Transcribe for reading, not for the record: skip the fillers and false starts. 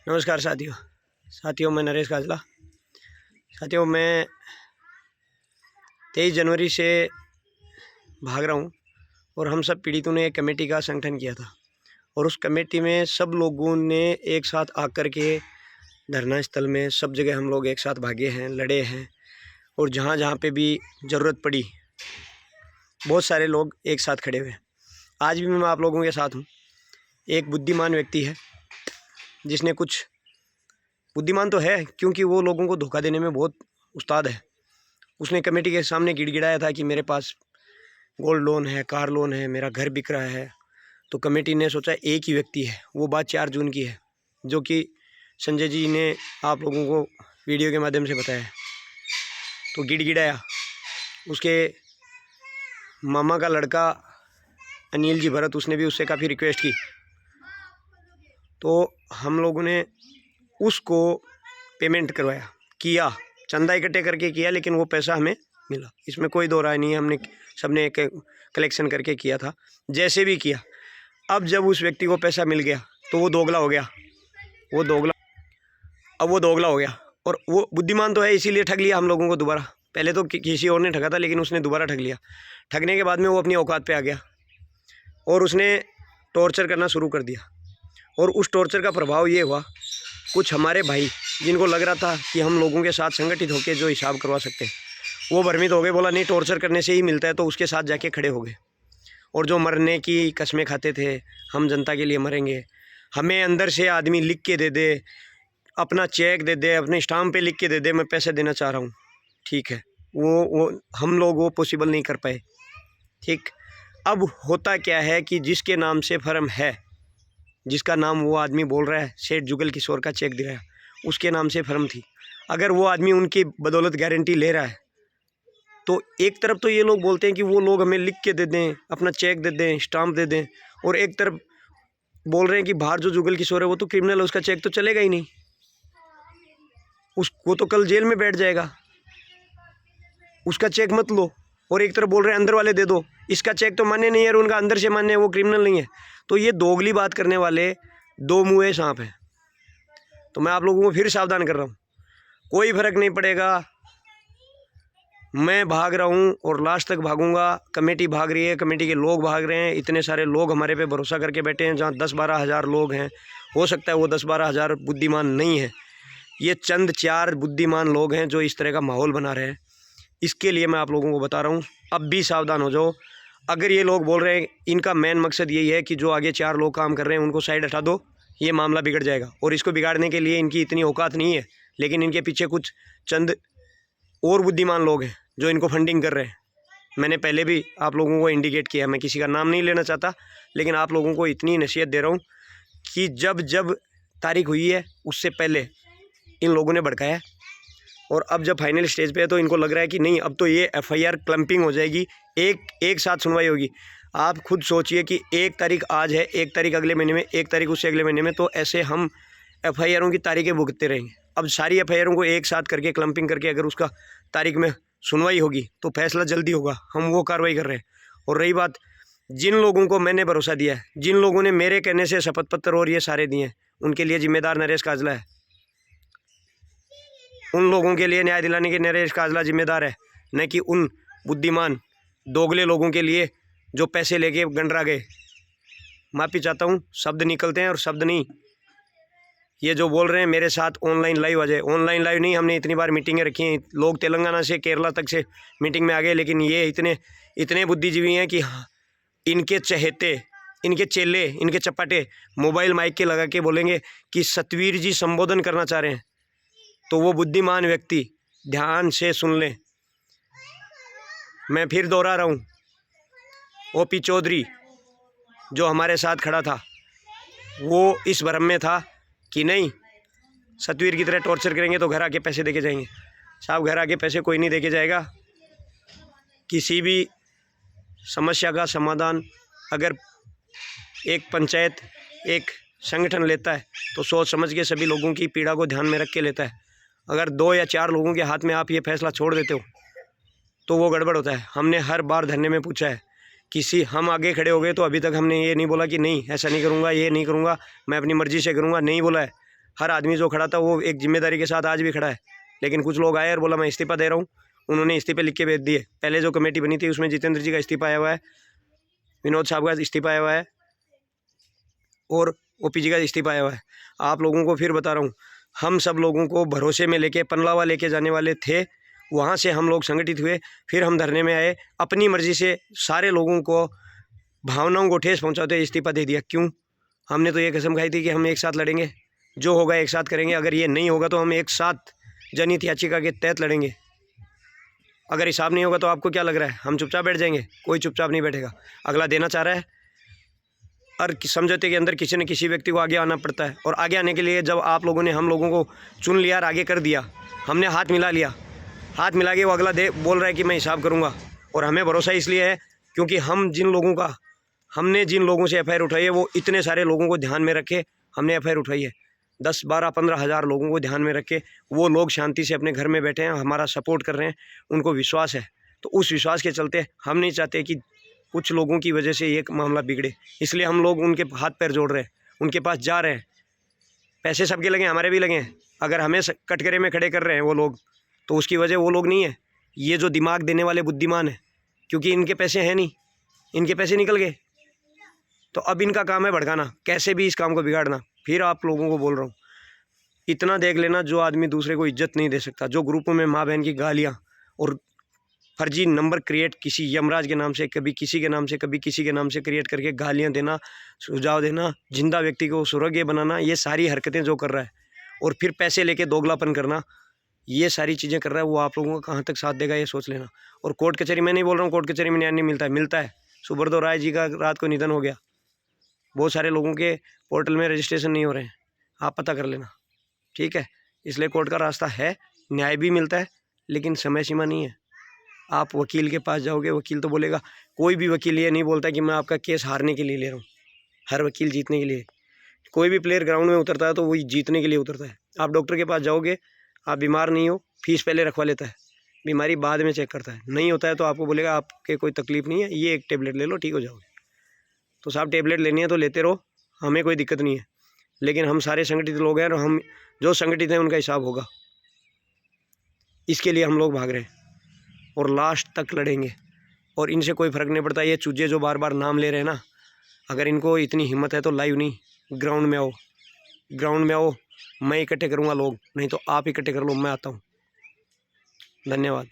नमस्कार साथियों मैं नरेश काजला। साथियों मैं 23 जनवरी से भाग रहा हूँ और हम सब पीड़ितों ने एक कमेटी का संगठन किया था और उस कमेटी में सब लोगों ने एक साथ आकर के धरना स्थल में सब जगह हम लोग एक साथ भागे हैं, लड़े हैं और जहाँ जहाँ पे भी ज़रूरत पड़ी बहुत सारे लोग एक साथ खड़े हुए। आज भी मैं आप लोगों के साथ हूँ। एक बुद्धिमान व्यक्ति है जिसने कुछ बुद्धिमान तो है क्योंकि वो लोगों को धोखा देने में बहुत उस्ताद है। उसने कमेटी के सामने गिड़गिड़ाया था कि मेरे पास गोल्ड लोन है, कार लोन है, मेरा घर बिक रहा है। तो कमेटी ने सोचा एक ही व्यक्ति है, वो बात 4 जून की है जो कि संजय जी ने आप लोगों को वीडियो के माध्यम से बताया। तो गिड़गिड़ाया, उसके मामा का लड़का अनिल जी भरत, उसने भी उससे काफ़ी रिक्वेस्ट की। तो हम लोगों ने उसको पेमेंट करवाया, किया, चंदा इकट्ठे करके किया, लेकिन वो पैसा हमें मिला, इसमें कोई दो राय नहीं है। हमने सबने एक कलेक्शन करके किया था, जैसे भी किया। अब जब उस व्यक्ति को पैसा मिल गया तो वो दोगला हो गया, वो दोगला हो गया। और वो बुद्धिमान तो है, इसीलिए ठग लिया हम लोगों को दोबारा। पहले तो किसी और ने ठगा था, लेकिन उसने दोबारा ठग लिया। ठगने के बाद में वो अपनी औकात पे आ गया और उसने टॉर्चर करना शुरू कर दिया। और उस टॉर्चर का प्रभाव ये हुआ, कुछ हमारे भाई जिनको लग रहा था कि हम लोगों के साथ संगठित होकर जो हिसाब करवा सकते हैं, वो भ्रमित हो गए। बोला नहीं, टॉर्चर करने से ही मिलता है, तो उसके साथ जाके खड़े हो गए। और जो मरने की कस्में खाते थे, हम जनता के लिए मरेंगे, हमें अंदर से आदमी लिख के दे दे, अपना चेक दे दे, अपने स्टाम्प पे लिख के दे दे, मैं पैसे देना चाह रहा हूँ, ठीक है, वो हम लोग वो पॉसिबल नहीं कर पाए। ठीक, अब होता क्या है कि जिसके नाम से फर्म है, जिसका नाम वो आदमी बोल रहा है, सेठ जुगल किशोर का चेक दिया, उसके नाम से फर्म थी। अगर वो आदमी उनकी बदौलत गारंटी ले रहा है, तो एक तरफ तो ये लोग बोलते हैं कि वो लोग हमें लिख के दे दें, अपना चेक दे दें, स्टाम्प दे दें, और एक तरफ बोल रहे हैं कि बाहर जो जुगल किशोर है वो तो क्रिमिनल है, उसका चेक तो चलेगा ही नहीं, वो तो कल जेल में बैठ जाएगा, उसका चेक मत लो। और एक तरफ बोल रहे हैं अंदर वाले दे दो, इसका चेक तो मान्य नहीं है और उनका अंदर से मान्य है, वो क्रिमिनल नहीं है। तो ये दोगली बात करने वाले दो मुँहे सांप हैं। तो मैं आप लोगों को फिर सावधान कर रहा हूँ, कोई फर्क नहीं पड़ेगा, मैं भाग रहा हूँ और लास्ट तक भागूंगा। कमेटी भाग रही है, कमेटी के लोग भाग रहे हैं, इतने सारे लोग हमारे पे भरोसा करके बैठे हैं। जहाँ 10-12 हज़ार लोग हैं, हो सकता है वो 10-12 हज़ार बुद्धिमान नहीं है, ये चंद 4 बुद्धिमान लोग हैं जो इस तरह का माहौल बना रहे हैं। इसके लिए मैं आप लोगों को बता रहा हूँ, अब भी सावधान हो जाओ। अगर ये लोग बोल रहे हैं, इनका मेन मकसद यही है कि जो आगे 4 लोग काम कर रहे हैं उनको साइड हटा दो, ये मामला बिगड़ जाएगा। और इसको बिगाड़ने के लिए इनकी इतनी औकात नहीं है, लेकिन इनके पीछे कुछ चंद और बुद्धिमान लोग हैं जो इनको फंडिंग कर रहे हैं। मैंने पहले भी आप लोगों को इंडिकेट किया, मैं किसी का नाम नहीं लेना चाहता, लेकिन आप लोगों को इतनी नसीहत दे रहा हूँ कि जब जब तारीख हुई है उससे पहले इन लोगों ने भड़काया, और अब जब फाइनल स्टेज पे है तो इनको लग रहा है कि नहीं, अब तो ये FIR क्लम्पिंग हो जाएगी, एक साथ सुनवाई होगी। आप खुद सोचिए कि 1 तारीख आज है, 1 तारीख अगले महीने में, 1 तारीख उससे अगले महीने में, तो ऐसे हम FIRों की तारीखें भुगतते रहेंगे। अब सारी FIRों को एक साथ करके क्लम्पिंग करके अगर उसका तारीख में सुनवाई होगी तो फैसला जल्दी होगा, हम वो कार्रवाई कर रहे हैं। और रही बात, जिन लोगों को मैंने भरोसा दिया है, जिन लोगों ने मेरे कहने से शपथ पत्र और ये सारे दिए हैं, उनके लिए जिम्मेदार नरेश काजला है। उन लोगों के लिए न्याय दिलाने के नरेश काजला जिम्मेदार है, न कि उन बुद्धिमान दोगले लोगों के लिए जो पैसे लेके गंडरा गए। माफ़ी चाहता हूँ, शब्द निकलते हैं और शब्द नहीं। ये जो बोल रहे हैं मेरे साथ ऑनलाइन लाइव आ जाए, ऑनलाइन लाइव नहीं, हमने इतनी बार मीटिंगें रखी हैं, लोग तेलंगाना से केरला तक से मीटिंग में आ गए, लेकिन ये इतने बुद्धिजीवी हैं कि इनके चहेते, इनके चेले, इनके चपाटे मोबाइल माइक के लगा के बोलेंगे कि सतवीर जी संबोधन करना चाह रहे हैं। तो वो बुद्धिमान व्यक्ति ध्यान से सुन लें, मैं फिर दोहरा रहा हूँ, OP चौधरी जो हमारे साथ खड़ा था, वो इस भ्रम में था कि नहीं, सतवीर की तरह टॉर्चर करेंगे तो घर आके पैसे देके जाएंगे। साहब, घर आके पैसे कोई नहीं देके जाएगा। किसी भी समस्या का समाधान अगर एक पंचायत, एक संगठन लेता है तो सोच समझ के सभी लोगों की पीड़ा को ध्यान में रख के लेता है। अगर 2 या 4 लोगों के हाथ में आप ये फैसला छोड़ देते हो तो वो गड़बड़ होता है। हमने हर बार धरने में पूछा है, हम आगे खड़े हो गए तो अभी तक हमने ये नहीं बोला कि नहीं ऐसा नहीं करूँगा, ये नहीं करूँगा, मैं अपनी मर्ज़ी से करूँगा, नहीं बोला है। हर आदमी जो खड़ा था वो एक जिम्मेदारी के साथ आज भी खड़ा है। लेकिन कुछ लोग आए और बोला मैं इस्तीफा दे रहा हूँ, उन्होंने इस्तीफे लिख के भेज दिए। पहले जो कमेटी बनी थी उसमें जितेंद्र जी का इस्तीफा आया हुआ है, विनोद साहब का इस्तीफा आया हुआ है और ओपी जी का इस्तीफा आया हुआ है। आप लोगों को फिर बता रहा हूँ, हम सब लोगों को भरोसे में लेके पनलावा लेके जाने वाले थे। वहाँ से हम लोग संगठित हुए, फिर हम धरने में आए, अपनी मर्जी से सारे लोगों को भावनाओं को ठेस पहुँचाते हुए इस्तीफा दे दिया। क्यों? हमने तो ये कसम खाई थी कि हम एक साथ लड़ेंगे, जो होगा एक साथ करेंगे। अगर ये नहीं होगा तो हम एक साथ जनहित याचिका के तहत लड़ेंगे। अगर हिसाब नहीं होगा तो आपको क्या लग रहा है हम चुपचाप बैठ जाएंगे? कोई चुपचाप नहीं बैठेगा। अगला देना चाह रहा है और समझौते के अंदर किसी न किसी व्यक्ति को आगे आना पड़ता है। और आगे आने के लिए जब आप लोगों ने हम लोगों को चुन लिया और आगे कर दिया, हमने हाथ मिला लिया, हाथ मिला के वो अगला बोल रहा है कि मैं हिसाब करूँगा। और हमें भरोसा इसलिए है क्योंकि हमने जिन लोगों से एफआईआर उठाई है वो इतने सारे लोगों को ध्यान में रखे हमने एफआईआर उठाई है। 10, 12, 15 हज़ार लोगों को ध्यान में रखे वो लोग शांति से अपने घर में बैठे हैं, हमारा सपोर्ट कर रहे हैं, उनको विश्वास है। तो उस विश्वास के चलते हम नहीं चाहते कि कुछ लोगों की वजह से ये मामला बिगड़े, इसलिए हम लोग उनके हाथ पैर जोड़ रहे हैं, उनके पास जा रहे हैं। पैसे सबके लगे, हमारे भी लगे हैं। अगर हमें कटघरे में खड़े कर रहे हैं वो लोग, तो उसकी वजह वो लोग नहीं है, ये जो दिमाग देने वाले बुद्धिमान है। क्योंकि इनके पैसे हैं नहीं, इनके पैसे निकल गए, तो अब इनका काम है भड़काना, कैसे भी इस काम को बिगाड़ना। फिर आप लोगों को बोल रहा हूँ, इतना देख लेना, जो आदमी दूसरे को इज्जत नहीं दे सकता, जो ग्रुपों में माँ बहन की गालियाँ और फर्जी नंबर क्रिएट किसी यमराज के नाम से, कभी किसी के नाम से, कभी किसी के नाम से क्रिएट करके गालियाँ देना, सुझाव देना, जिंदा व्यक्ति को सुरंगे बनाना, ये सारी हरकतें जो कर रहा है, और फिर पैसे लेके दोगलापन करना, ये सारी चीज़ें कर रहा है, वो आप लोगों का कहाँ तक साथ देगा ये सोच लेना। और कोर्ट कचहरी, मैं नहीं बोल रहा हूँ कोर्ट कचहरी में न्याय नहीं मिलता है, मिलता है। सुब्रतो राय जी का रात को निधन हो गया, बहुत सारे लोगों के पोर्टल में रजिस्ट्रेशन नहीं हो रहे हैं, आप पता कर लेना, ठीक है। इसलिए कोर्ट का रास्ता है, न्याय भी मिलता है, लेकिन समय सीमा नहीं है। आप वकील के पास जाओगे, वकील तो बोलेगा, कोई भी वकील ये नहीं बोलता कि मैं आपका केस हारने के लिए ले रहा हूँ, हर वकील जीतने के लिए। कोई भी प्लेयर ग्राउंड में उतरता है तो वही जीतने के लिए उतरता है। आप डॉक्टर के पास जाओगे, आप बीमार नहीं हो, फीस पहले रखवा लेता है, बीमारी बाद में चेक करता है, नहीं होता है तो आपको बोलेगा आपके कोई तकलीफ नहीं है, ये एक टेबलेट ले लो, ठीक हो जाओगे। तो साहब टेबलेट लेनी है तो लेते रहो, हमें कोई दिक्कत नहीं है। लेकिन हम सारे संगठित लोग हैं और हम जो संगठित हैं उनका हिसाब होगा, इसके लिए हम लोग भाग रहे हैं और लास्ट तक लड़ेंगे। और इनसे कोई फ़र्क नहीं पड़ता, ये चूजे जो बार बार नाम ले रहे हैं ना, अगर इनको इतनी हिम्मत है तो लाइव नहीं, ग्राउंड में आओ, ग्राउंड में आओ, मैं इकट्ठे करूँगा लोग, नहीं तो आप इकट्ठे कर लो, मैं आता हूँ। धन्यवाद।